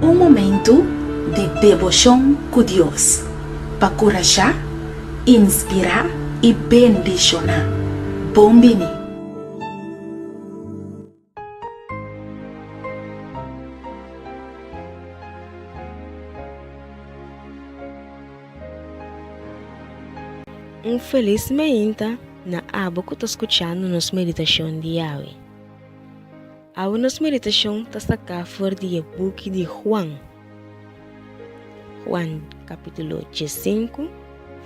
Um momento de devoção com Deus, para encorajar, inspirar e bendicionar. Bombini. Feliz meinta na abo que está escutando nos meditação de Yahweh. A nos meditação está sacada fora do book de Juan. Juan capítulo 5,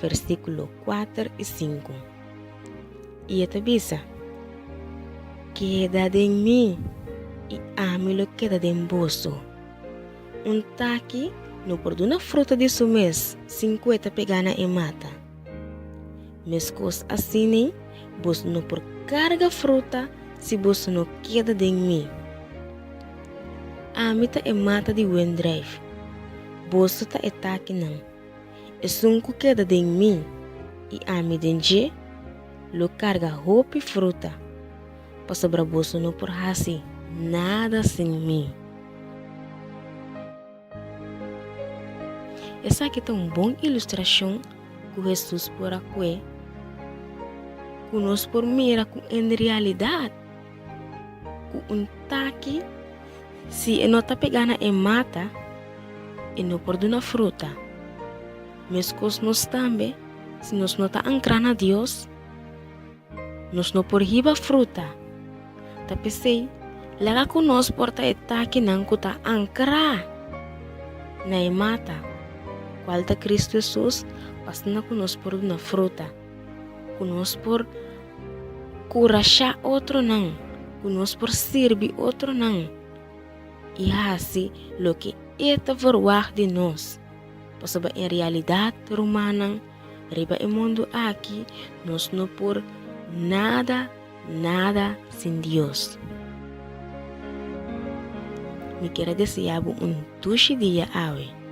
versículo 4 e 5. E esta bisa, queda em mim e a mim lo queda em bolso. Taki no por uma fruta de su mês, 50 pegana e mata. Mescos assim, vos não por carga fruta se vos não queda de mim. A mita é mata de wendrive. Vos tá é taki não. E sunco queda de mim e a mi denje lo carga roupa e fruta. Para sobra vos não por hasi nada sem mim. Essa aqui é uma boa ilustração que Jesus por aqui nos por mira que em realidade que taki se não está pegando em mata e não por uma fruta. Mas nós também, se nós não está ancrando a Deus, nós não por riba fruta. Tapi sei, laga que nós porta e taki não que está ancrar na mata. Qual tá Cristo Jesus, passando que nós por uma fruta. Que nós por curachar outro não, que nós por servir outro não. E assim, lo que é verwag de nós. Porque em realidade romana, riba em mundo aqui, nós não por nada sem Deus. Me quero desejar um tuxe dia, awe.